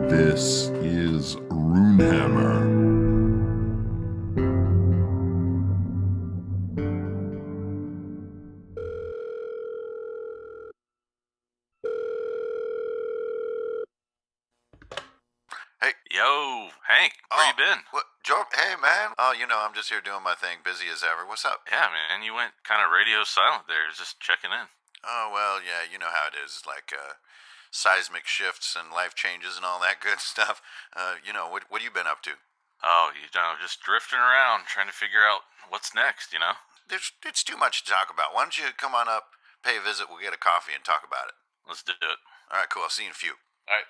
This is Runehammer. Hey. Yo, Hank, where you been? What, Joe? Hey, man. I'm just here doing my thing, busy as ever. What's up? Yeah, man, you went kind of radio silent there, just checking in. Oh, well, yeah, you know how it is. Like, seismic shifts and life changes and all that good stuff. What have you been up to? Oh, just drifting around, trying to figure out what's next. It's too much to talk about. Why don't you come on up, pay a visit, we'll get a coffee and talk about it. Let's do it. All right, cool. I'll see you in a few. All right.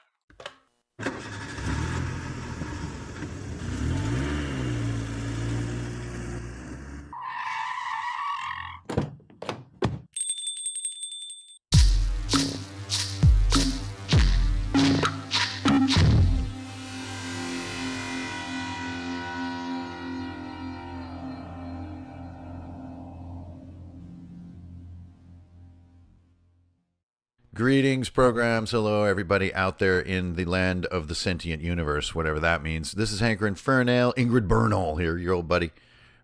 Greetings, programs. Hello, everybody out there in the land of the sentient universe, whatever that means. This is Hanker Infernale, Ingrid Bernal here, your old buddy.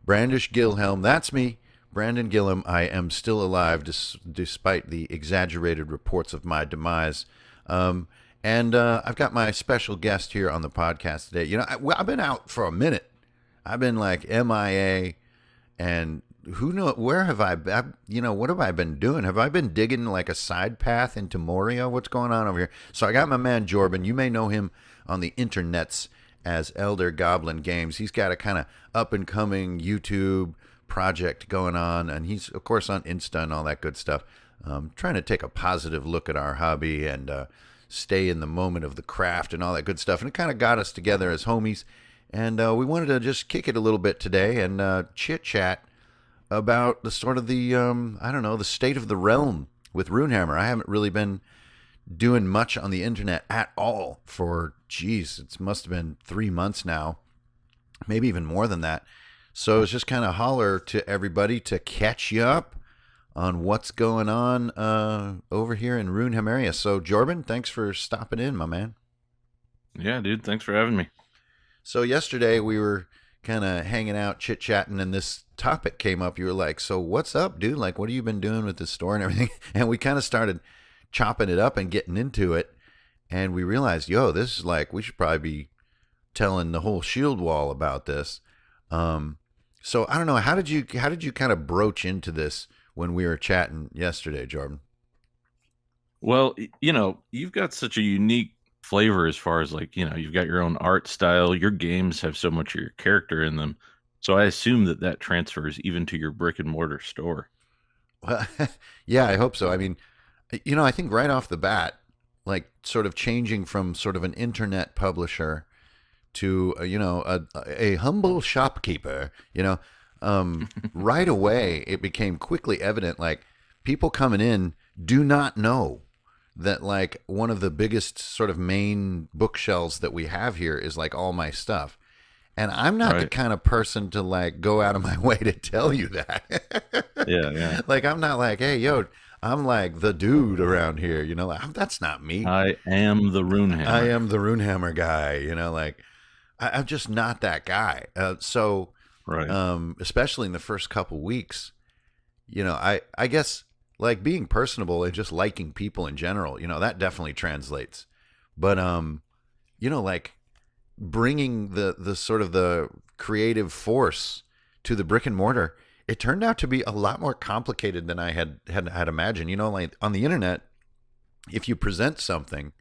Brandish Gilhelm, that's me, Brandon Gillum. I am still alive despite the exaggerated reports of my demise. And I've got my special guest here on the podcast today. You know, I've been out for a minute. I've been like MIA, and who knows, where have I been? What have I been doing? Have I been digging like a side path into Moria? What's going on over here? So I got my man Jorban. You may know him on the internets as Elder Goblin Games. He's got a kind of up and coming YouTube project going on, and he's of course on Insta and all that good stuff. Trying to take a positive look at our hobby and stay in the moment of the craft and all that good stuff. And it kind of got us together as homies, and we wanted to just kick it a little bit today and chit chat about the sort of the state of the realm with Runehammer. I haven't really been doing much on the internet at all for, it must have been 3 months now, maybe even more than that. So it's just kind of holler to everybody to catch you up on what's going on over here in Runehammer. So Jorban, thanks for stopping in, my man. Yeah, dude, thanks for having me. So yesterday we were kind of hanging out, chit-chatting, and this topic came up. You were like, so what's up, dude? Like, what have you been doing with this store and everything? And we kind of started chopping it up and getting into it, and we realized, this is like, we should probably be telling the whole shield wall about this. So I don't know, how did you kind of broach into this when we were chatting yesterday, Jordan? Well, you've got such a unique flavor as far as you've got your own art style. Your games have so much of your character in them. So I assume that transfers even to your brick and mortar store. Well, yeah, I hope so. I mean, I think right off the bat, like sort of changing from sort of an internet publisher to, a humble shopkeeper, right away, it became quickly evident, like people coming in do not know that like one of the biggest sort of main bookshelves that we have here is like all my stuff. And I'm not the kind of person to like go out of my way to tell you that. Yeah. Like, I'm not like, hey, I'm like the dude around here, like, that's not me. I am the Runehammer. I am the Runehammer guy, like I'm just not that guy. Especially in the first couple weeks, I guess like being personable and just liking people in general, that definitely translates. But, like bringing the sort of the creative force to the brick and mortar, it turned out to be a lot more complicated than I had imagined. Like on the internet, if you present something,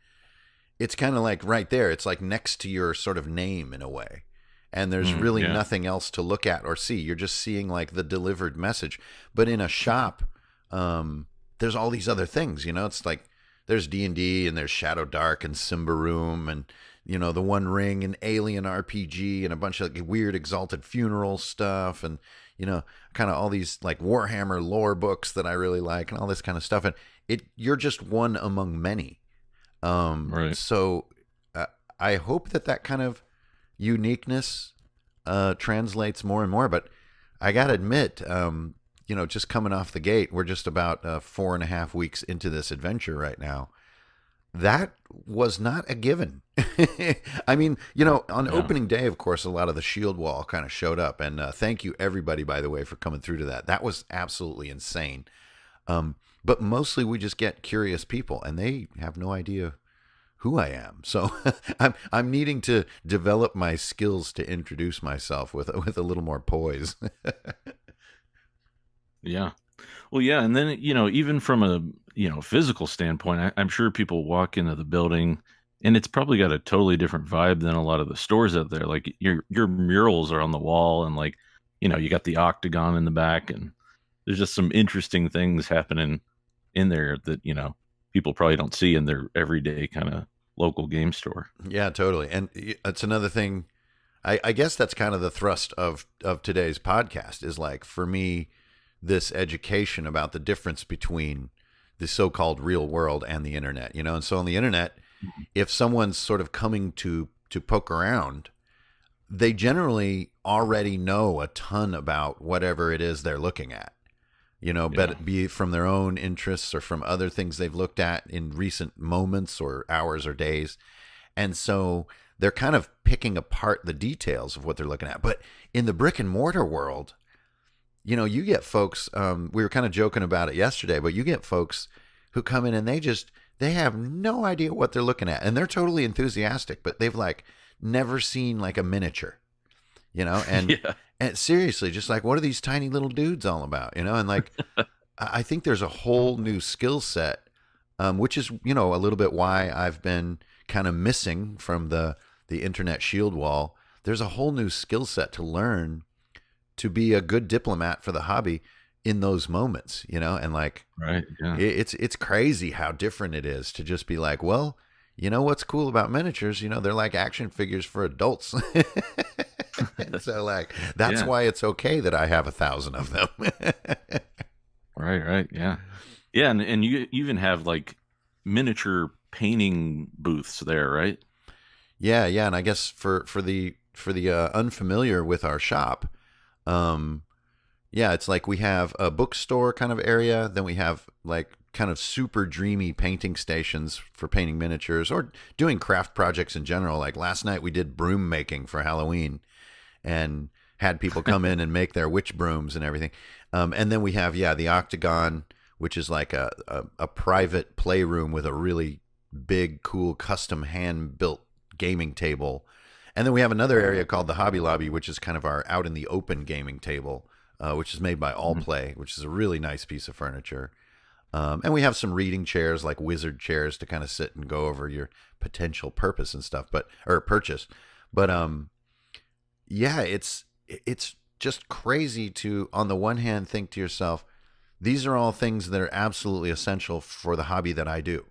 it's kind of like right there. It's like next to your sort of name in a way. And there's really nothing else to look at or see. You're just seeing like the delivered message. But in a shop, there's all these other things, it's like there's D&D and there's Shadow Dark and Symbaroum and, the One Ring and Alien RPG and a bunch of like weird Exalted Funeral stuff and, kind of all these like Warhammer lore books that I really like and all this kind of stuff. And you're just one among many. So I hope that kind of uniqueness translates more and more. But I got to admit, just coming off the gate, we're just about 4.5 weeks into this adventure right now. that was not a given. I mean, on opening day, of course, a lot of the shield wall kind of showed up. And thank you, everybody, by the way, for coming through to that. That was absolutely insane. But mostly we just get curious people, and they have no idea who I am. So I'm needing to develop my skills to introduce myself with a little more poise. Yeah. Well, yeah, and then even from a physical standpoint, I'm sure people walk into the building, and it's probably got a totally different vibe than a lot of the stores out there. Like your murals are on the wall, and like you got the octagon in the back, and there's just some interesting things happening in there that people probably don't see in their everyday kind of local game store. Yeah, totally. And it's another thing. I guess that's kind of the thrust of today's podcast is like, for me, this education about the difference between the so-called real world and the internet, And so on the internet, if someone's sort of coming to poke around, they generally already know a ton about whatever it is they're looking at, but be it from their own interests or from other things they've looked at in recent moments or hours or days. And so they're kind of picking apart the details of what they're looking at. But in the brick and mortar world, you get folks, we were kind of joking about it yesterday, but you get folks who come in and they have no idea what they're looking at. And they're totally enthusiastic, but they've like never seen like a miniature, and, and seriously, just like, what are these tiny little dudes all about? And like, I think there's a whole new skill set, which is, a little bit why I've been kind of missing from the internet shield wall. There's a whole new skill set to learn to be a good diplomat for the hobby in those moments, and like, right. Yeah. It's crazy how different it is to just be like, well, what's cool about miniatures, they're like action figures for adults. So like, that's why it's okay that I have 1,000 of them. Right. Yeah. Yeah. And you even have like miniature painting booths there, right? Yeah. And I guess for the unfamiliar with our shop, it's like we have a bookstore kind of area. Then we have like kind of super dreamy painting stations for painting miniatures or doing craft projects in general. Like last night we did broom making for Halloween and had people come in and make their witch brooms and everything. And then we have, the Octagon, which is like a private playroom with a really big, cool, custom hand-built gaming table. And then we have another area called the Hobby Lobby, which is kind of our out in the open gaming table, which is made by All Play, which is a really nice piece of furniture. And we have some reading chairs, like wizard chairs, to kind of sit and go over your potential purpose and stuff, or purchase. But it's just crazy to, on the one hand, think to yourself, these are all things that are absolutely essential for the hobby that I do.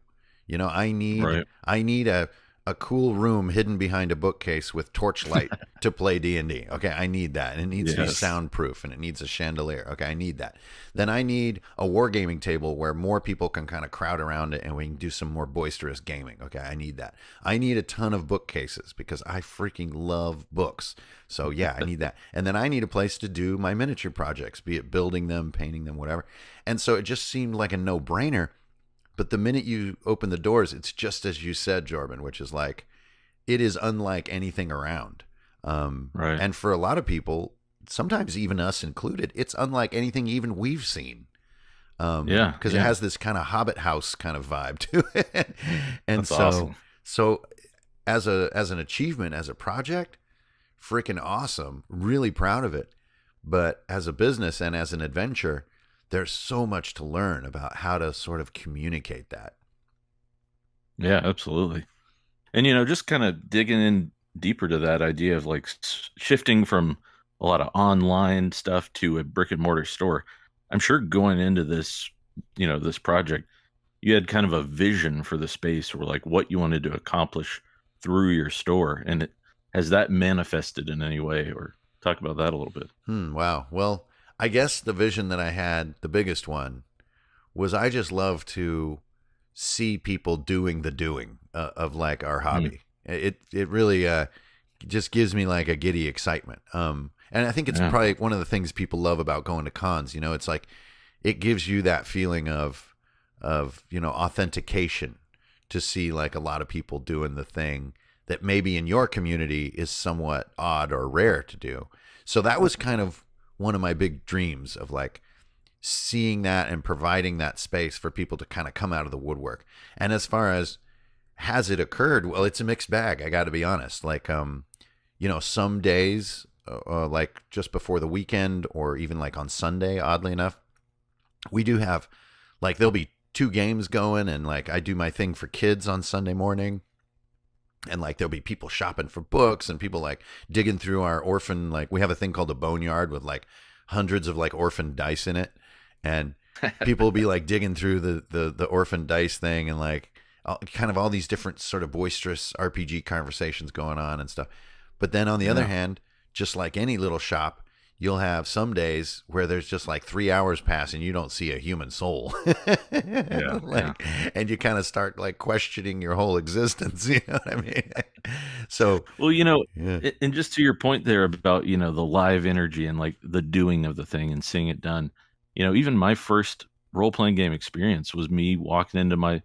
I need a cool room hidden behind a bookcase with torchlight to play D&D. Okay, I need that. And it needs to be soundproof, and it needs a chandelier. Okay, I need that. Then I need a wargaming table where more people can kind of crowd around it and we can do some more boisterous gaming. Okay, I need that. I need a ton of bookcases because I freaking love books. So I need that. And then I need a place to do my miniature projects, be it building them, painting them, whatever. And so it just seemed like a no-brainer. But the minute you open the doors, it's just as you said, Jordan, which is like, it is unlike anything around. Right. And for a lot of people, sometimes even us included, it's unlike anything even we've seen. Because it has this kind of Hobbit house kind of vibe to it. And That's awesome. So as an achievement, as a project, freaking awesome. Really proud of it. But as a business and as an adventure, there's so much to learn about how to sort of communicate that. Yeah, absolutely. And, just kind of digging in deeper to that idea of like shifting from a lot of online stuff to a brick and mortar store. I'm sure going into this, this project, you had kind of a vision for the space or like what you wanted to accomplish through your store. And has that manifested in any way, or talk about that a little bit? Wow. Well, I guess the vision that I had, the biggest one, was I just love to see people doing the doing of like our hobby. It really just gives me like a giddy excitement. And I think it's probably one of the things people love about going to cons. It's like it gives you that feeling of authentication to see like a lot of people doing the thing that maybe in your community is somewhat odd or rare to do. So that was kind of one of my big dreams of like seeing that and providing that space for people to kind of come out of the woodwork. And as far as has it occurred, well, it's a mixed bag. I got to be honest. Like, some days, like just before the weekend or even like on Sunday, oddly enough, we do have like, there'll be 2 games going, and like I do my thing for kids on Sunday morning. And like there'll be people shopping for books and people like digging through our orphan, like we have a thing called a boneyard with like hundreds of like orphan dice in it. And people will be like digging through the orphan dice thing and like kind of all these different sort of boisterous RPG conversations going on and stuff. But then on the other hand, just like any little shop, you'll have some days where there's just like 3 hours pass and you don't see a human soul. And you kind of start like questioning your whole existence. You know what I mean? So, well, and just to your point there about, the live energy and like the doing of the thing and seeing it done, even my first role-playing game experience was me walking into my,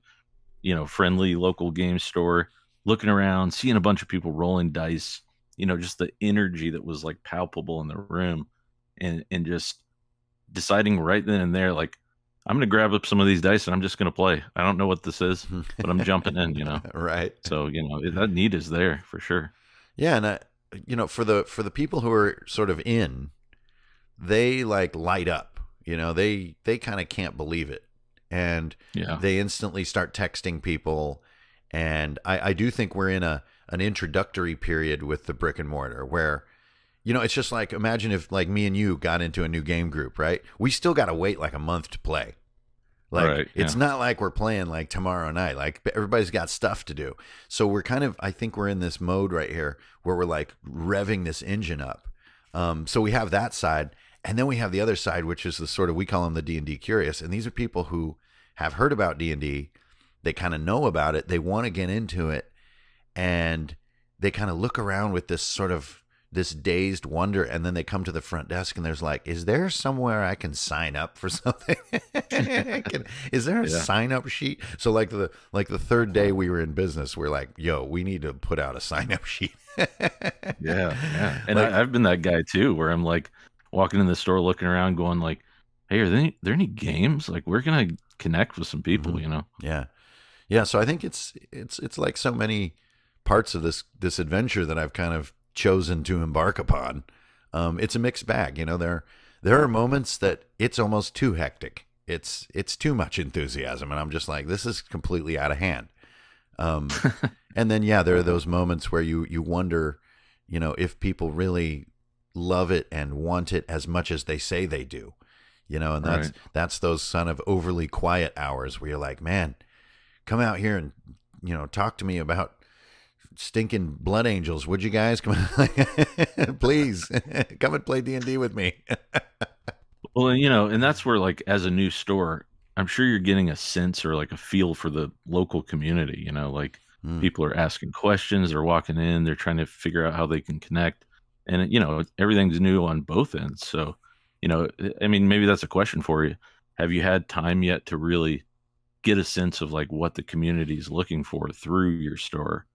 friendly local game store, looking around, seeing a bunch of people rolling dice, just the energy that was like palpable in the room, and just deciding right then and there, like, I'm going to grab up some of these dice and I'm just going to play. I don't know what this is, but I'm jumping in, Right. So, that need is there for sure. Yeah. And, for the people who are sort of in, they like light up, they kind of can't believe it. And they instantly start texting people. And I do think we're in an introductory period with the brick and mortar where, it's just like, imagine if like me and you got into a new game group, right? We still got to wait like a month to play. Like, it's not like we're playing like tomorrow night. Like everybody's got stuff to do. So we're kind of, I think we're in this mode right here where we're like revving this engine up. So we have that side. And then we have the other side, which is the sort of, we call them the D&D curious. And these are people who have heard about D&D. They kind of know about it. They want to get into it. And they kind of look around with this sort of, this dazed wonder, and then they come to the front desk and there's like, is there somewhere I can sign up for something? Is there a sign up sheet? So like the third day we were in business, we're like, yo, we need to put out a sign up sheet. Yeah. And I've been that guy too, where I'm like walking in the store, looking around going like, hey, are there any games? Like, where can I connect with some people, Yeah. Yeah. So I think it's like so many parts of this adventure that I've kind of chosen to embark upon. It's a mixed bag. There are moments that it's almost too hectic. It's too much enthusiasm, and I'm just like, this is completely out of hand. And then there are those moments where you wonder, if people really love it and want it as much as they say they do. And that's those kind of overly quiet hours where you're like, man, come out here and talk to me about stinking blood angels, would you guys? Come on, please come and play D&D with me. Well, and that's where, like, as a new store, I'm sure you're getting a sense or like a feel for the local community. Like people are asking questions, they're walking in, they're trying to figure out how they can connect, and everything's new on both ends. So, I mean, maybe that's a question for you. Have you had time yet to really get a sense of like what the community is looking for through your store?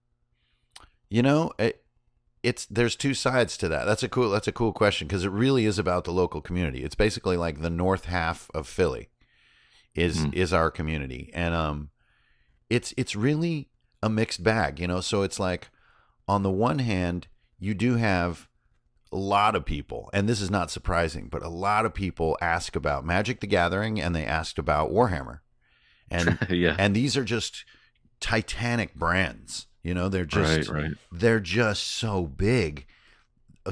There's 2 sides to that. That's a cool question, because it really is about the local community. It's basically like the north half of Philly is our community, and it's really a mixed bag. So it's like, on the one hand, you do have a lot of people, and this is not surprising, but a lot of people ask about Magic the Gathering, and they asked about Warhammer, and and these are just titanic brands. They're just they're just so big.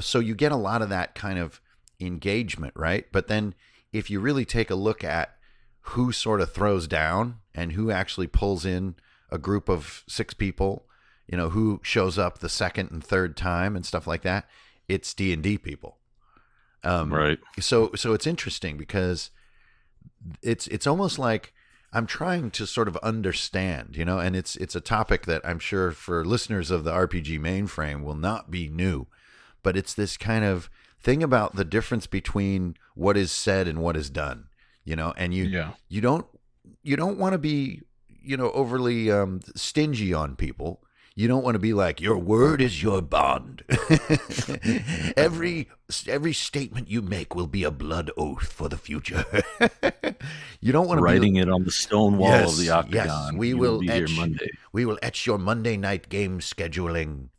So you get a lot of that kind of engagement, right? But then if you really take a look at who sort of throws down and who actually pulls in a group of 6 people, who shows up the second and third time and stuff like that, it's D&D people. So it's interesting because it's almost like I'm trying to sort of understand, and it's a topic that I'm sure for listeners of the RPG Mainframe will not be new, but it's this kind of thing about the difference between what is said and what is done, and you don't want to be, overly stingy on people. You don't want to be like, your word is your bond. every statement you make will be a blood oath for the future. You don't want to writing be it on the stone wall of the octagon. Yes, we You will be here Monday. We will etch your Monday night game scheduling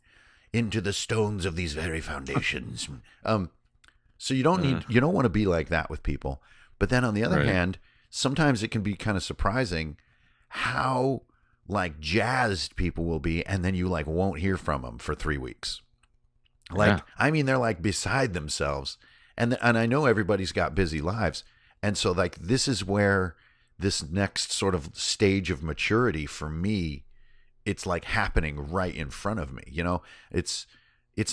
into the stones of these very foundations. So you don't want to be like that with people. But then on the other hand, sometimes it can be kind of surprising how like jazzed people will be, and then you like won't hear from them for 3 weeks. Like, I mean, they're like beside themselves. And I know everybody's got busy lives. And so like, this is where this next sort of stage of maturity for me, it's like happening right in front of me. It's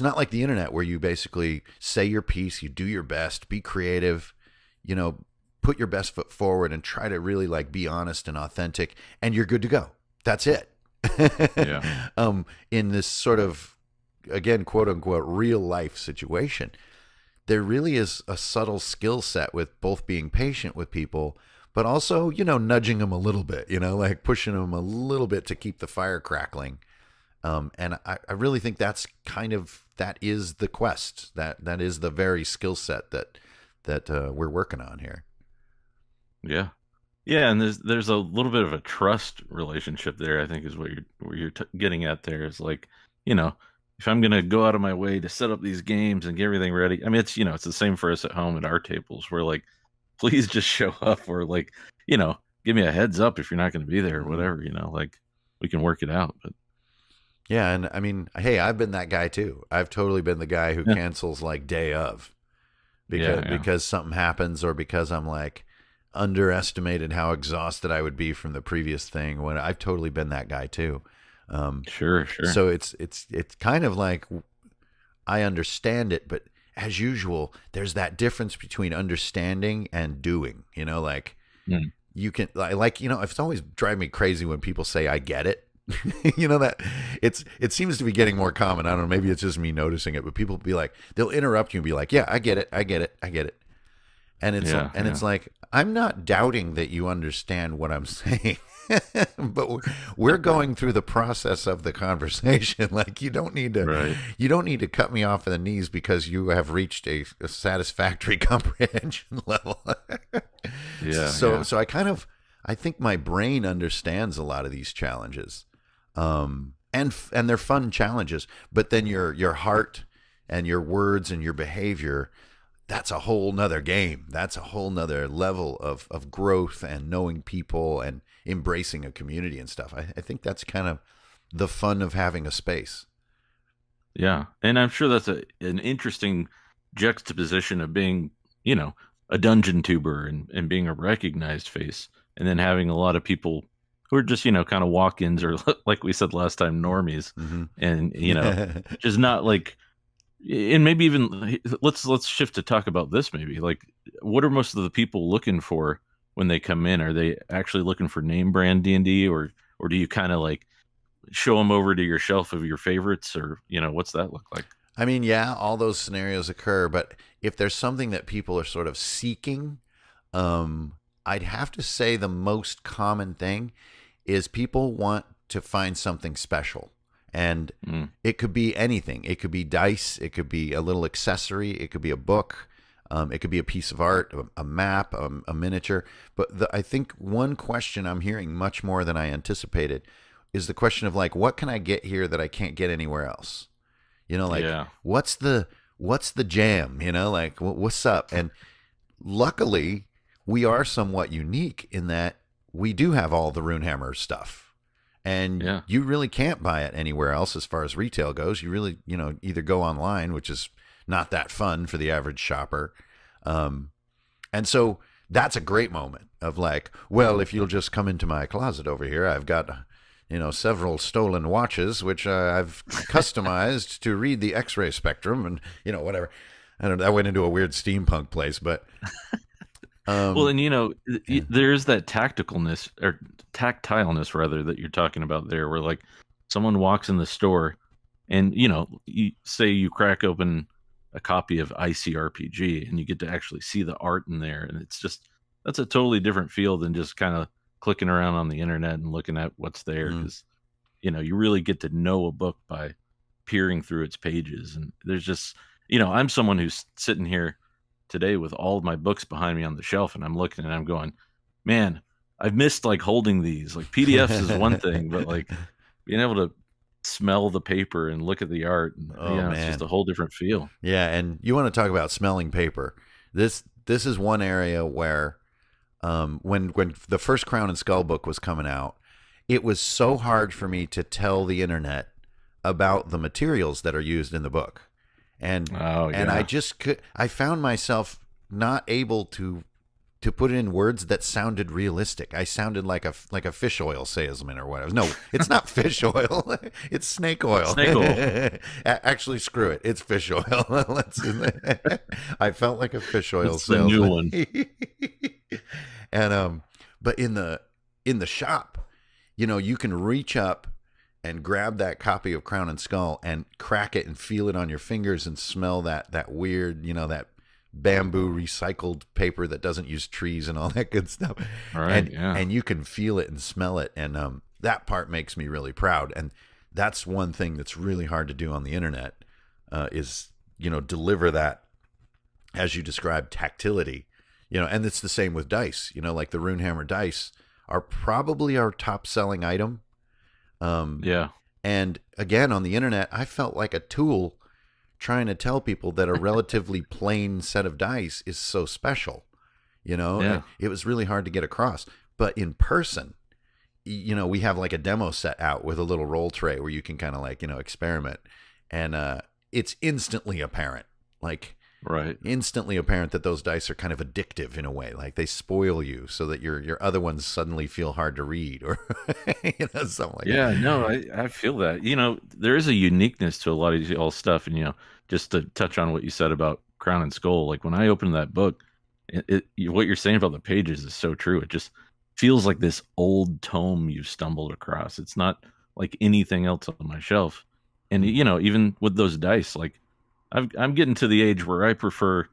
not like the internet where you basically say your piece, you do your best, be creative, put your best foot forward and try to really like be honest and authentic, and you're good to go. That's it. Yeah. In this sort of, again, quote unquote, real life situation, there really is a subtle skill set with both being patient with people, but also, nudging them a little bit, like pushing them a little bit to keep the fire crackling. And I really think that is the quest. That is the very skill set that we're working on here. Yeah. Yeah, and there's a little bit of a trust relationship there, I think, is what you're getting at there. Is like, if I'm going to go out of my way to set up these games and get everything ready, I mean, it's the same for us at home at our tables. We're like, please just show up, or like, give me a heads up if you're not going to be there or whatever, like we can work it out. But yeah, and I mean, hey, I've been that guy too. I've totally been the guy who cancels like day of because something happens, or because I'm like underestimated how exhausted I would be from the previous thing. When I've totally been that guy too. Sure. So it's kind of like, I understand it, but as usual, there's that difference between understanding and doing. You can it's always drive me crazy when people say I get it. That it seems to be getting more common. I don't know, maybe it's just me noticing it, but people be like, they'll interrupt you and be like, yeah, I get it. And it's like, I'm not doubting that you understand what I'm saying, but we're going through the process of the conversation. Like, you don't need to cut me off at the knees because you have reached a satisfactory comprehension level. So I think my brain understands a lot of these challenges, and they're fun challenges. But then your heart and your words and your behavior, that's a whole nother game. That's a whole nother level of growth and knowing people and embracing a community and stuff. I think that's kind of the fun of having a space. Yeah. And I'm sure that's an interesting juxtaposition of being, a dungeon tuber and being a recognized face, and then having a lot of people who are just, kind of walk-ins, or like we said last time, normies. Mm-hmm. And, just not like, and maybe even let's shift to talk about this. Maybe like, what are most of the people looking for when they come in? Are they actually looking for name brand D&D, or do you kind of like show them over to your shelf of your favorites, or what's that look like? I mean, yeah, all those scenarios occur, but if there's something that people are sort of seeking, I'd have to say the most common thing is people want to find something special. And it could be anything. It could be dice. It could be a little accessory. It could be a book. It could be a piece of art, a map, a miniature. But I think one question I'm hearing much more than I anticipated is the question of like, what can I get here that I can't get anywhere else? What's the jam? Like, what's up? And luckily, we are somewhat unique in that we do have all the Runehammer stuff. And you really can't buy it anywhere else as far as retail goes. You really, either go online, which is not that fun for the average shopper. And so that's a great moment of like, well, if you'll just come into my closet over here, I've got, several stolen watches, which I've customized to read the X-ray spectrum and, whatever. I don't know. I went into a weird steampunk place, but... well, and there is that tactileness rather that you're talking about there, where like someone walks in the store and you say you crack open a copy of ICRPG and you get to actually see the art in there, and it's just, that's a totally different feel than just kind of clicking around on the internet and looking at what's there, Mm. because you really get to know a book by peering through its pages. And there's just, I'm someone who's sitting here today with all of my books behind me on the shelf, and I'm looking and I'm going, man, I've missed like holding these. Like PDFs is one thing, but like being able to smell the paper and look at the art, and Oh, it's just man. a whole different feel. Yeah, and you want to talk about smelling paper. This is one area where when the first Crown and Skull book was coming out, it was so hard for me to tell the internet about the materials that are used in the book. And and I just I found myself not able to put it in words that sounded realistic. I sounded like a fish oil salesman or whatever. No, it's not fish oil. It's snake oil. Snake oil. Actually, screw it. It's fish oil. I felt like a fish oil It's the salesman. new one. And but in the shop, you can reach up and grab that copy of Crown and Skull and crack it and feel it on your fingers and smell that weird, that bamboo recycled paper that doesn't use trees and all that good stuff. All right, and you can feel it and smell it, and that part makes me really proud. And that's one thing that's really hard to do on the internet, is deliver that, as you described, tactility. And it's the same with dice. Like the Runehammer dice are probably our top selling item. And again, on the internet, I felt like a tool trying to tell people that a relatively plain set of dice is so special. It was really hard to get across. But in person, we have like a demo set out with a little roll tray where you can kind of like, experiment. And it's instantly apparent. Right. Instantly apparent that those dice are kind of addictive in a way. Like they spoil you so that your other ones suddenly feel hard to read, or something like that. Yeah, no, I feel that. There is a uniqueness to a lot of these old stuff. And, just to touch on what you said about Crown and Skull, like when I opened that book, what you're saying about the pages is so true. It just feels like this old tome you've stumbled across. It's not like anything else on my shelf. And, even with those dice, like I'm getting to the age where I prefer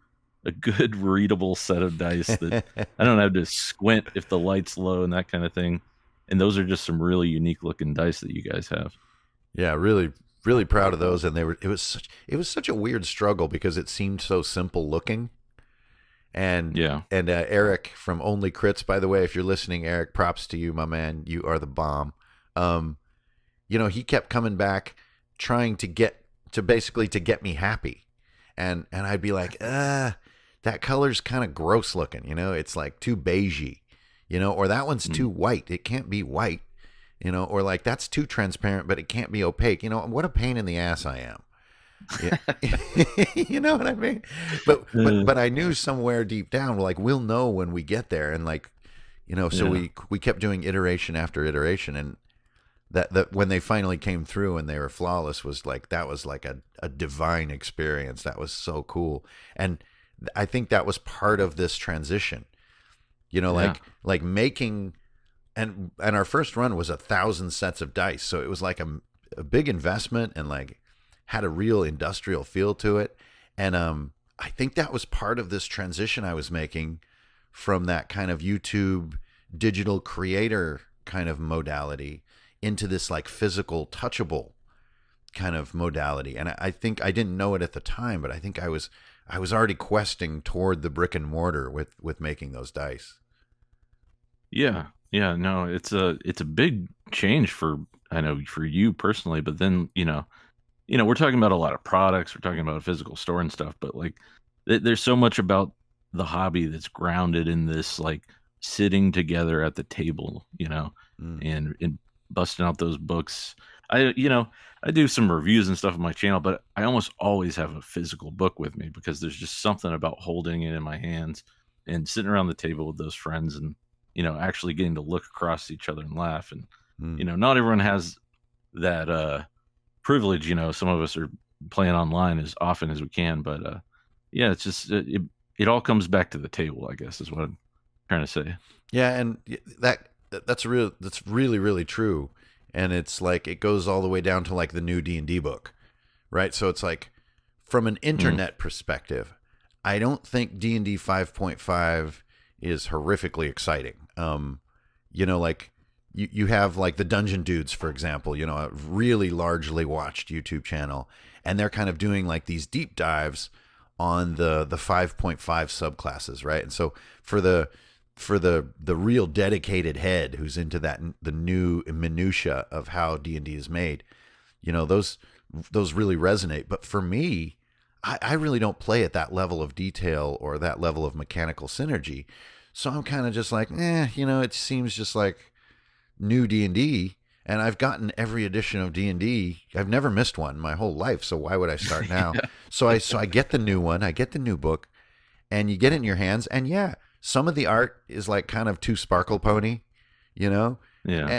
a good readable set of dice that I don't have to squint if the light's low and that kind of thing. And those are just some really unique looking dice that you guys have. Yeah, really, really proud of those. And it was such a weird struggle because it seemed so simple looking. And Eric from Only Crits, by the way, if you're listening, Eric, props to you, my man. You are the bomb. He kept coming back trying to get me happy. And I'd be like, that color's kind of gross looking, it's like too beigey, or that one's too white. It can't be white, or like that's too transparent, but it can't be opaque. What a pain in the ass I am. Yeah. You know what I mean? But I knew somewhere deep down, like we'll know when we get there. And like, so we kept doing iteration after iteration, and that when they finally came through and they were flawless that was like a divine experience. That was so cool. And I think that was part of this transition, like making, and our first run was 1,000 sets of dice. So it was like a big investment and like had a real industrial feel to it. And I think that was part of this transition I was making from that kind of YouTube digital creator kind of modality into this like physical, touchable kind of modality. And I think I didn't know it at the time, but I think I was already questing toward the brick and mortar with making those dice. Yeah. Yeah. No, it's a big change for you personally, but then, we're talking about a lot of products, we're talking about a physical store and stuff, but like there's so much about the hobby that's grounded in this, like sitting together at the table, and busting out those books. I do some reviews and stuff on my channel, but I almost always have a physical book with me because there's just something about holding it in my hands and sitting around the table with those friends and, actually getting to look across each other and laugh. And, not everyone has that privilege. Some of us are playing online as often as we can, but it's just, it all comes back to the table, I guess is what I'm trying to say. Yeah. And that's really, really true. And it's like, it goes all the way down to like the new D&D book, right? So it's like, from an internet perspective, I don't think D&D 5.5 is horrifically exciting. like you have like the Dungeon Dudes, for example, a really largely watched YouTube channel, and they're kind of doing like these deep dives on the 5.5 subclasses, right? And so for the real dedicated head who's into that, the new minutia of how D&D is made, those really resonate. But for me, I really don't play at that level of detail or that level of mechanical synergy. So I'm kind of just like, it seems just like new D&D, and I've gotten every edition of D&D. I've never missed one my whole life, so why would I start now? Yeah. So I get the new one, I get the new book, and you get it in your hands, and some of the art is like kind of too sparkle pony, Yeah.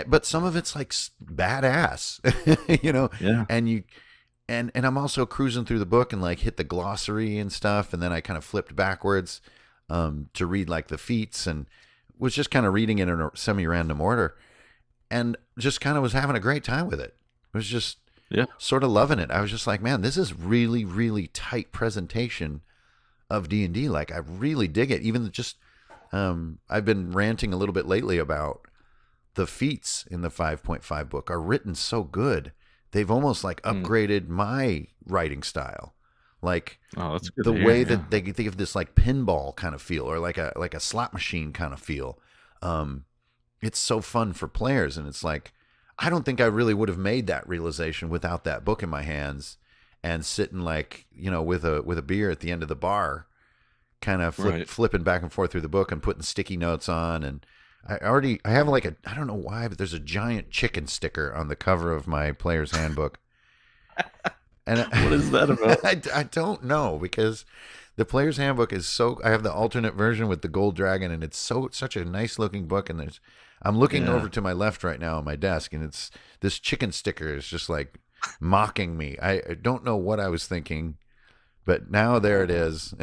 but some of it's like badass, Yeah. and I'm also cruising through the book and like hit the glossary and stuff, and then I kind of flipped backwards to read like the feats, and was just kind of reading it in a semi-random order, and just kind of was having a great time with it. It was just sort of loving it. I was just like, man, this is really, really tight presentation of D&D. Like, I really dig it. Even just, I've been ranting a little bit lately about the feats in the 5.5 book are written so good. They've almost like upgraded my writing style. Like that's good the to hear, way that they give this like pinball kind of feel, or like a slot machine kind of feel. It's so fun for players, and it's like, I don't think I really would have made that realization without that book in my hands and sitting like, with a beer at the end of the bar, kind of flipping back and forth through the book and putting sticky notes on. And I have like I don't know why, but there's a giant chicken sticker on the cover of my player's handbook. And what is that about? I don't know, because the player's handbook is I have the alternate version with the gold dragon, and it's such a nice looking book. And I'm looking over to my left right now on my desk, and it's this chicken sticker is just like mocking me. I don't know what I was thinking, but now there it is.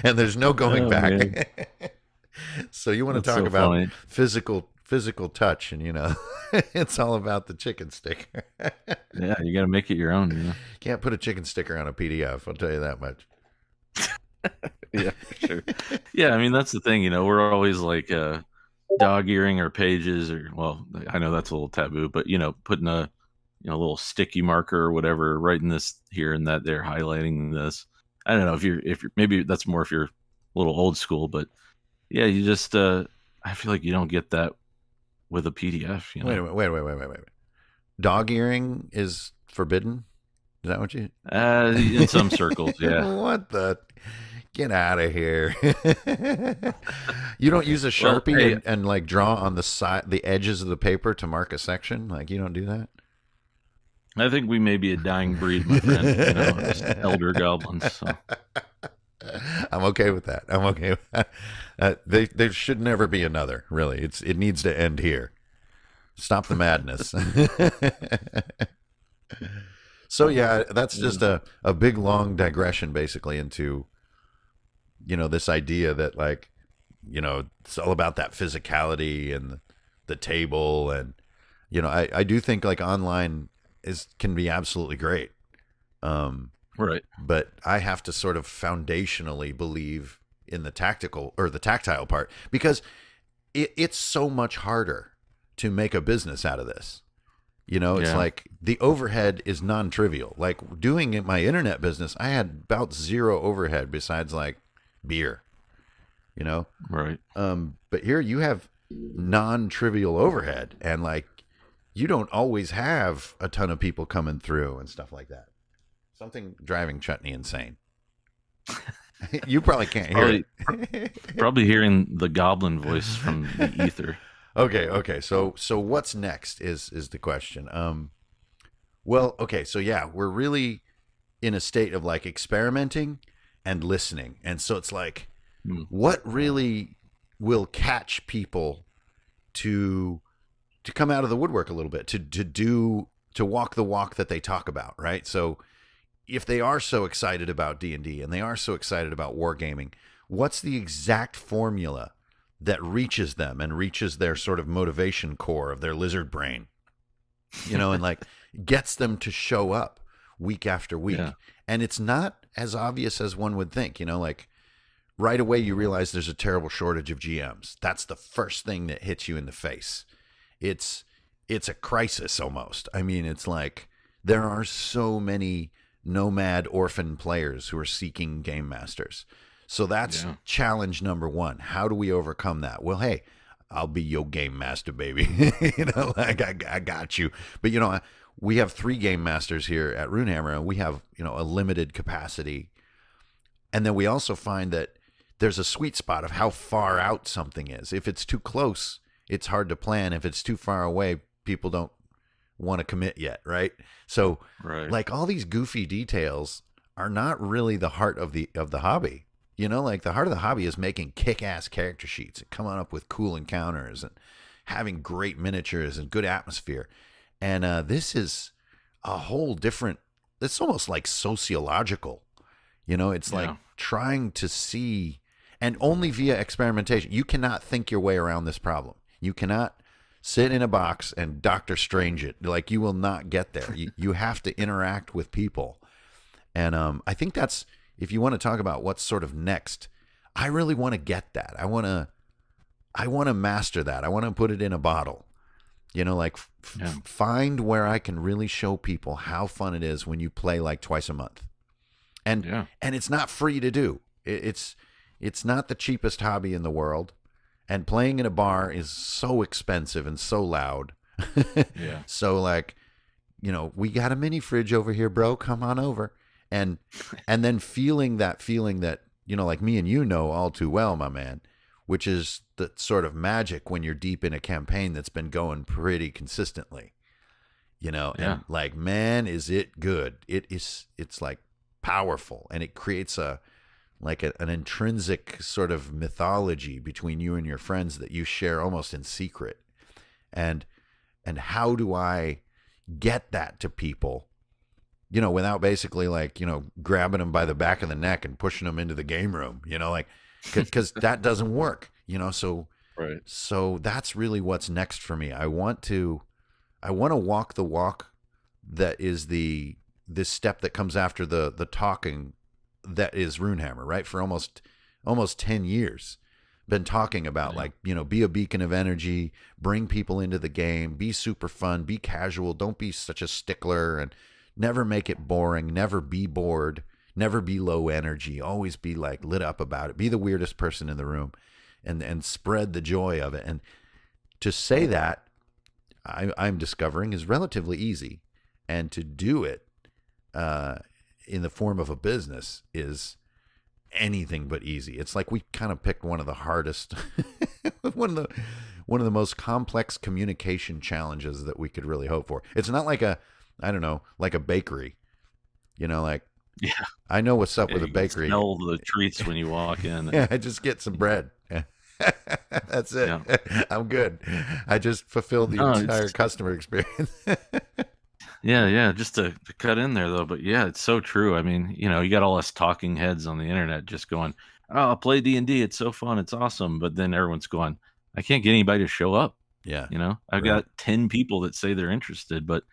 And there's no going back. So you want to talk about funny. physical touch, and it's all about the chicken sticker. Yeah, you got to make it your own. Can't put a chicken sticker on a PDF, I'll tell you that much. Yeah, for sure. Yeah, I mean, that's the thing, we're always like dog-earing our pages, or, well, I know that's a little taboo, but putting a little sticky marker or whatever, writing this here and that there, highlighting this. I don't know if you're maybe that's more if you're a little old school, but yeah, you just I feel like you don't get that with a PDF. Wait. Dog earing is forbidden? Is that what you? In some circles, yeah. What the? Get out of here! You don't use a Sharpie and like draw on the edges of the paper to mark a section. Like, you don't do that. I think we may be a dying breed, my friend. Just elder goblins. So. I'm okay with that. There should never be another. Really, it needs to end here. Stop the madness. So yeah, that's just a big long digression, basically, into this idea that, like, it's all about that physicality and the table, and I do think like online can be absolutely great. Right. But I have to sort of foundationally believe in the tactical or the tactile part, because it's so much harder to make a business out of this. It's like the overhead is non-trivial. Like, doing my internet business, I had about zero overhead besides like beer, Right. But here you have non-trivial overhead, and like, you don't always have a ton of people coming through and stuff like that. Something driving Chutney insane. You probably can't hear it. Probably hearing the goblin voice from the ether. Okay. So what's next is the question. Well, okay. So yeah, we're really in a state of like experimenting and listening. And so it's like, what really will catch people to come out of the woodwork a little bit, to walk the walk that they talk about, right? So if they are so excited about D&D and they are so excited about wargaming, what's the exact formula that reaches them and reaches their sort of motivation core of their lizard brain, and like gets them to show up week after week? Yeah. And it's not as obvious as one would think, like right away you realize there's a terrible shortage of GMs. That's the first thing that hits you in the face. It's a crisis almost. I mean, it's like there are so many nomad orphan players who are seeking game masters. So that's challenge number one. How do we overcome that? Well, hey, I'll be your game master, baby. Like I got you. But we have 3 game masters here at Runehammer, and we have a limited capacity. And then we also find that there's a sweet spot of how far out something is. If it's too close, it's hard to plan. If it's too far away, people don't want to commit yet, right? So, like all these goofy details are not really the heart of the hobby. Like the heart of the hobby is making kick-ass character sheets and coming up with cool encounters and having great miniatures and good atmosphere. And this is a whole different. It's almost like sociological. It's like trying to see, and only via experimentation. You cannot think your way around this problem. You cannot sit in a box and Doctor Strange it. Like, you will not get there. You have to interact with people. And I think that's, if you want to talk about what's sort of next, I really want to get that. I want to master that. I want to put it in a bottle. Find where I can really show people how fun it is when you play like twice a month. And it's not free to do. It's not the cheapest hobby in the world. And playing in a bar is so expensive and so loud. So we got a mini fridge over here, bro. Come on over. And then feeling that, like me and you know all too well, my man, which is the sort of magic when you're deep in a campaign that's been going pretty consistently. And like, man, is it good. It's like powerful, and it creates an intrinsic sort of mythology between you and your friends that you share almost in secret. And how do I get that to people, without basically grabbing them by the back of the neck and pushing them into the game room, because that doesn't work, so that's really what's next for me. I want to walk the walk that is this step that comes after the talking that is Runehammer, right? For almost 10 years, been talking about be a beacon of energy, bring people into the game, be super fun, be casual, don't be such a stickler, and never make it boring, never be bored, never be low energy, always be like lit up about it, be the weirdest person in the room, and spread the joy of it. And to say that, I'm discovering, is relatively easy, and to do it in the form of a business is anything but easy. It's like we kind of picked one of the hardest, one of the most complex communication challenges that we could really hope for. It's not like like a bakery, I know what's up with a bakery. You smell the treats when you walk in. I just get some bread. That's it. I'm good. I just fulfilled the entire customer experience. Just to cut in there though, but it's so true. I mean, you got all us talking heads on the internet just going, "Oh, I'll play D&D, it's so fun, it's awesome," but then everyone's going, "I can't get anybody to show up." I've got 10 people that say they're interested, but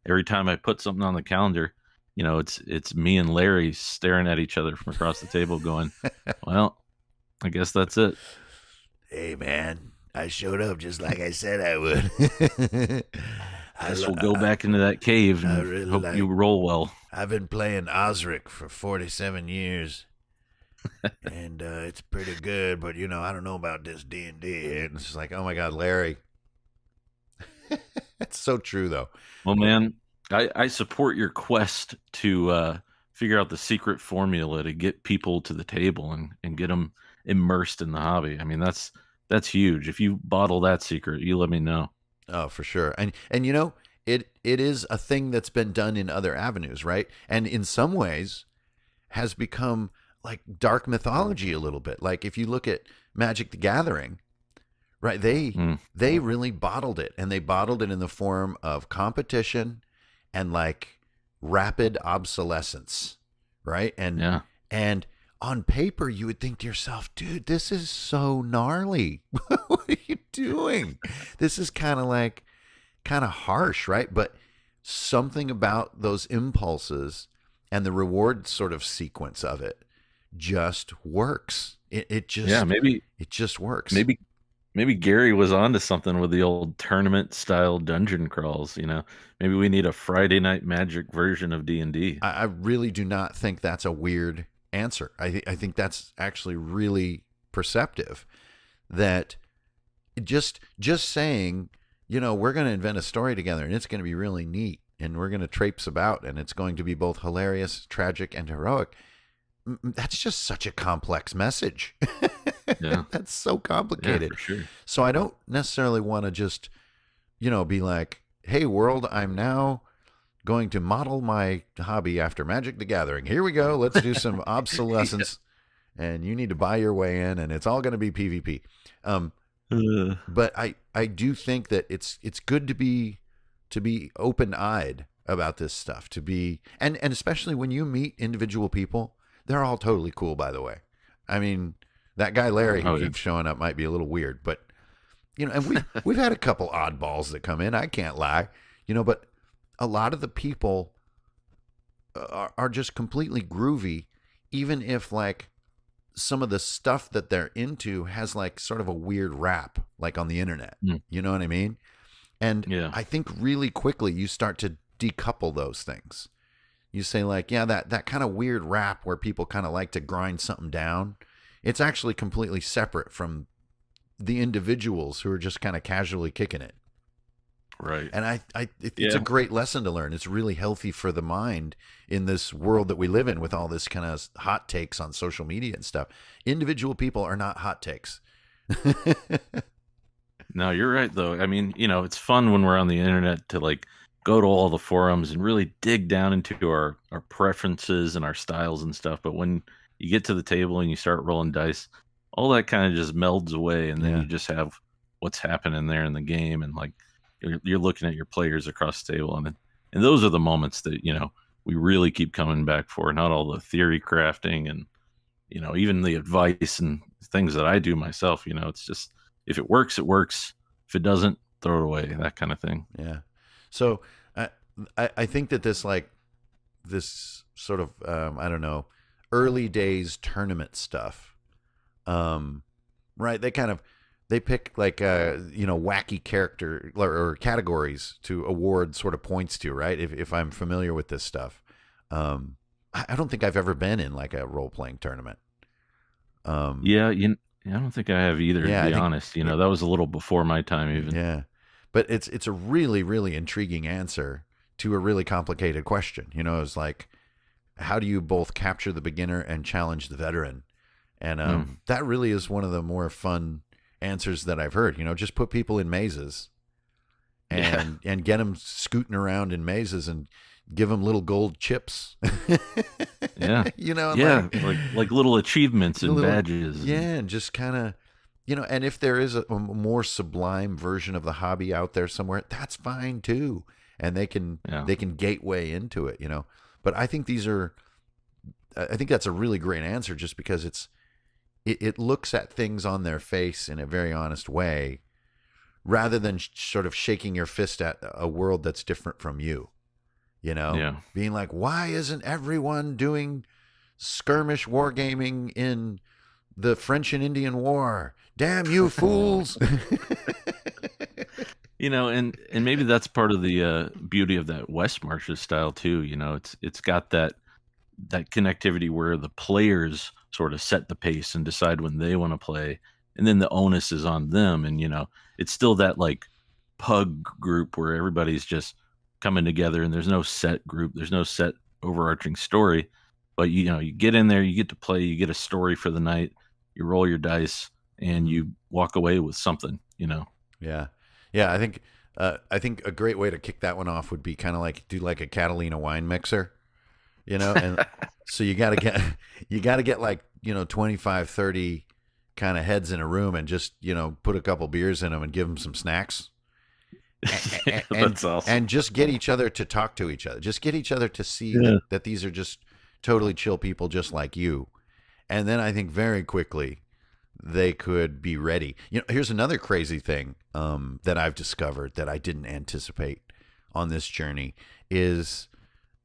every time I put something on the calendar, it's me and Larry staring at each other from across the table going, "Well, I guess that's it." Hey man, I showed up just like I said I would. I guess we'll go back into that cave and hope you roll well. I've been playing Osric for 47 years, and it's pretty good, but I don't know about this D&D. And it's like, oh my God, Larry. It's so true though. Well, man, I support your quest to figure out the secret formula to get people to the table and get them immersed in the hobby. I mean, that's huge. If you bottle that secret, you let me know. Oh, for sure. And it is a thing that's been done in other avenues, right? And in some ways has become like dark mythology a little bit. Like if you look at Magic the Gathering, right? They really bottled it, and they bottled it in the form of competition and like rapid obsolescence, right? And on paper, you would think to yourself, dude, this is so gnarly. What are you doing? This is kind of harsh, right? But something about those impulses and the reward sort of sequence of it just works. It just Yeah, maybe it just works. maybe Gary was onto something with the old tournament style dungeon crawls. Maybe we need a Friday Night Magic version of D&D. I really do not think that's a weird answer. I think that's actually really perceptive. That just saying, we're going to invent a story together and it's going to be really neat and we're going to traipse about and it's going to be both hilarious, tragic, and heroic. That's just such a complex message. Yeah. That's so complicated. Yeah, for sure. So I don't necessarily want to just, be like, hey, world, I'm now going to model my hobby after Magic the Gathering. Here we go. Let's do some obsolescence. And you need to buy your way in, and it's all going to be PvP. But I do think that it's good to be open-eyed about this stuff, to be and especially when you meet individual people, they're all totally cool, by the way. I mean, that guy Larry who keeps showing up might be a little weird, but and we've had a couple oddballs that come in, I can't lie. But a lot of the people are just completely groovy, even if like some of the stuff that they're into has like sort of a weird rap, like on the internet. You know what I mean? And I think really quickly you start to decouple those things. You say like, yeah, that kind of weird rap where people kind of like to grind something down, it's actually completely separate from the individuals who are just kind of casually kicking it. Right. And it's a great lesson to learn. It's really healthy for the mind in this world that we live in with all this kind of hot takes on social media and stuff. Individual people are not hot takes. No, you're right, though. I mean, it's fun when we're on the internet to like go to all the forums and really dig down into our preferences and our styles and stuff. But when you get to the table and you start rolling dice, all that kind of just melds away. And then you just have what's happening there in the game. And like, you're looking at your players across the table, and those are the moments that we really keep coming back for. Not all the theory crafting and even the advice and things that I do myself. It's just if it works, it works. If it doesn't, throw it away. That kind of thing. Yeah. So I think that this sort of I don't know, early days tournament stuff, right? They pick like wacky character or categories to award sort of points to, right? If I'm familiar with this stuff, I don't think I've ever been in like a role playing tournament. I don't think I have either. To be honest, that was a little before my time even. Yeah, but it's a really really intriguing answer to a really complicated question. It's like, how do you both capture the beginner and challenge the veteran? And that really is one of the more fun answers that I've heard. Just put people in mazes and get them scooting around in mazes and give them little gold chips. Yeah. Like little achievements and badges. Yeah. And just kind of, and if there is a more sublime version of the hobby out there somewhere, that's fine too. And they can gateway into it, but I think that's a really great answer just because it looks at things on their face in a very honest way, rather than sort of shaking your fist at a world that's different from you. Being like, why isn't everyone doing skirmish wargaming in the French and Indian War? Damn you fools! And maybe that's part of the beauty of that West Marches style too. It's got that connectivity where the players sort of set the pace and decide when they want to play, and then the onus is on them. And it's still that like pug group where everybody's just coming together, and there's no set group, there's no set overarching story, but you get in there, you get to play, you get a story for the night, you roll your dice, and you walk away with something. Yeah. I think a great way to kick that one off would be kind of like do like a Catalina wine mixer. And so you got to get like 25 30 kind of heads in a room and just put a couple beers in them and give them some snacks. That's awesome. And just get each other to talk to each other. Just get each other to see that these are just totally chill people just like you. And then I think very quickly they could be ready. Here's another crazy thing that I've discovered that I didn't anticipate on this journey is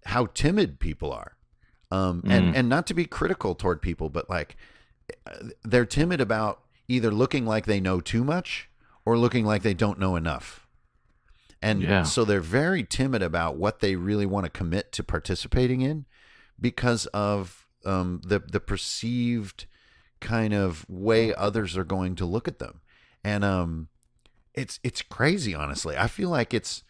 how timid people are. And not to be critical toward people, but like they're timid about either looking like they know too much or looking like they don't know enough. And Yeah. so they're very timid about what they really want to commit to participating in because of the perceived kind of way others are going to look at them. And it's crazy, honestly. I feel like it's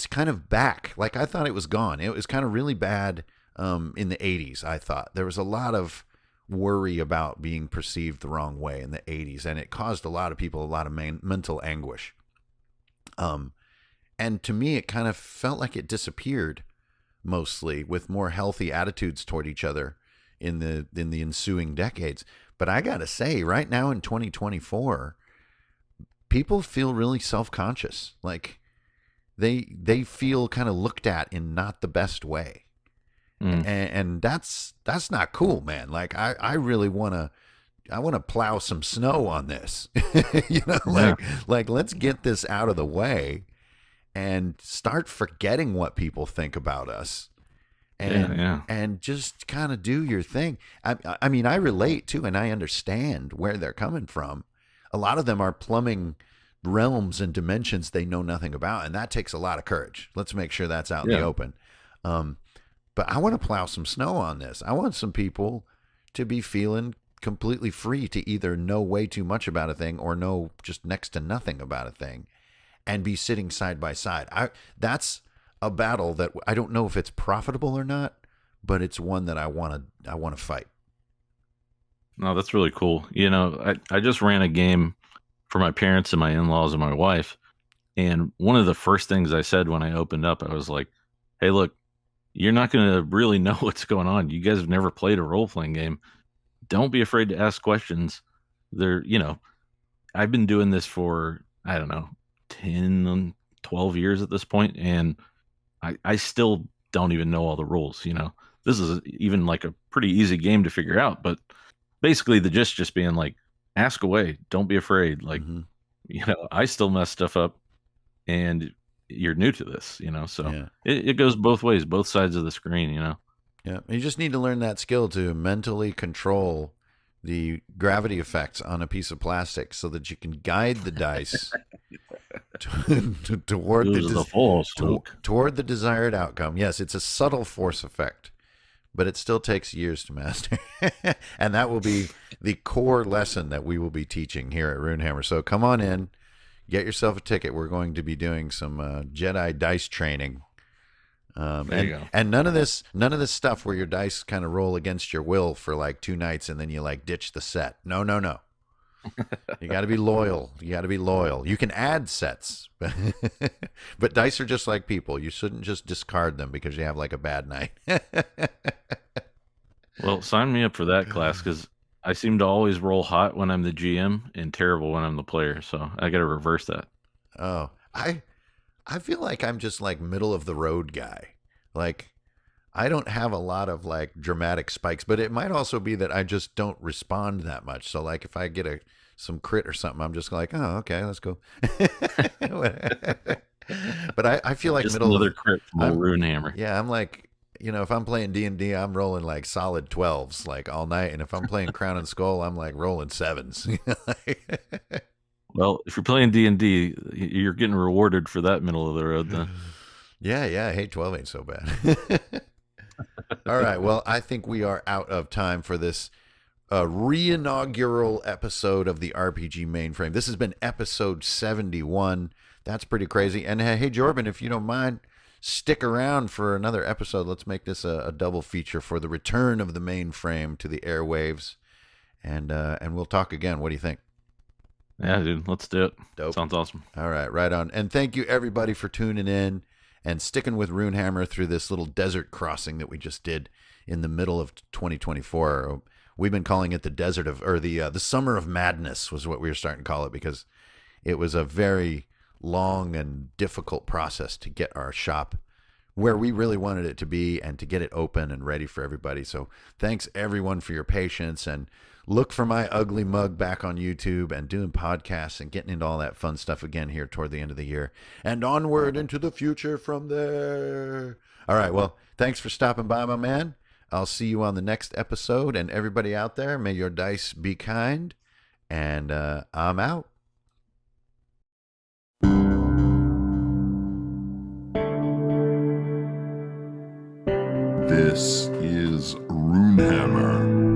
kind of back. Like I thought it was gone. It was kind of really bad in the 80s, I thought. There was a lot of worry about being perceived the wrong way in the 80s, and it caused a lot of people a lot of mental anguish. And to me, it kind of felt like it disappeared mostly with more healthy attitudes toward each other in the ensuing decades. But I got to say, right now in 2024, people feel really self-conscious. Like they feel kind of looked at in not the best way. And that's not cool, man. Like I really want to plow some snow on this. Like let's get this out of the way and start forgetting what people think about us. And just kind of do your thing. I mean, I relate to and I understand where they're coming from. A lot of them are plumbing realms and dimensions they know nothing about, and that takes a lot of courage. Let's make sure that's out in the open. But I want to plow some snow on this. I want some people to be feeling completely free to either know way too much about a thing or know just next to nothing about a thing and be sitting side by side. That's a battle that I don't know if it's profitable or not, but it's one that I want to fight. No, that's really cool. I just ran a game for my parents and my in-laws and my wife, and one of the first things I said when I opened up, I was like, hey, look, you're not going to really know what's going on. You guys have never played a role-playing game. Don't be afraid to ask questions. I've been doing this for, I don't know, 10, 12 years at this point, and I still don't even know all the rules. This is even like a pretty easy game to figure out, but basically the gist just being like, ask away. Don't be afraid. Like, I still mess stuff up, and you're new to this, so it goes both ways, both sides of the screen, Yeah. You just need to learn that skill to mentally control the gravity effects on a piece of plastic so that you can guide the dice toward the desired outcome. Yes, it's a subtle force effect, but it still takes years to master. And that will be the core lesson that we will be teaching here at Runehammer. So come on in, get yourself a ticket. We're going to be doing some Jedi dice training. There you go. And none of this stuff where your dice kind of roll against your will for like 2 nights and then you like ditch the set. No. You got to be loyal. You can add sets, but dice are just like people. You shouldn't just discard them because you have like a bad night. Well, sign me up for that class, because I seem to always roll hot when I'm the GM and terrible when I'm the player. So I got to reverse that. Oh, I feel like I'm just like middle of the road guy. Like I don't have a lot of like dramatic spikes, but it might also be that I just don't respond that much. So like if I get some crit or something, I'm just like, oh, okay, let's go. But I feel like just middle another crit from a Runehammer. Yeah, I'm like, if I'm playing D&D, I'm rolling like solid 12s like all night, and if I'm playing Crown and Skull, I'm like rolling 7s. Well, if you're playing D&D, you're getting rewarded for that middle of the road then. Yeah. Hey, 12 ain't so bad. All right. Well, I think we are out of time for this re-inaugural episode of the RPG Mainframe. This has been episode 71. That's pretty crazy. And hey, Jorben, if you don't mind, stick around for another episode. Let's make this a double feature for the return of the Mainframe to the airwaves. And we'll talk again. What do you think? Yeah, dude, let's do it. Dope. Sounds awesome. All right, right on. And thank you, everybody, for tuning in and sticking with Runehammer through this little desert crossing that we just did in the middle of 2024. We've been calling it the desert of, or the summer of madness was what we were starting to call it, because it was a very long and difficult process to get our shop where we really wanted it to be and to get it open and ready for everybody. So thanks, everyone, for your patience, and look for my ugly mug back on YouTube and doing podcasts and getting into all that fun stuff again here toward the end of the year and onward into the future from there. All right. Well, thanks for stopping by, my man. I'll see you on the next episode. And everybody out there, may your dice be kind. And I'm out. This is Runehammer.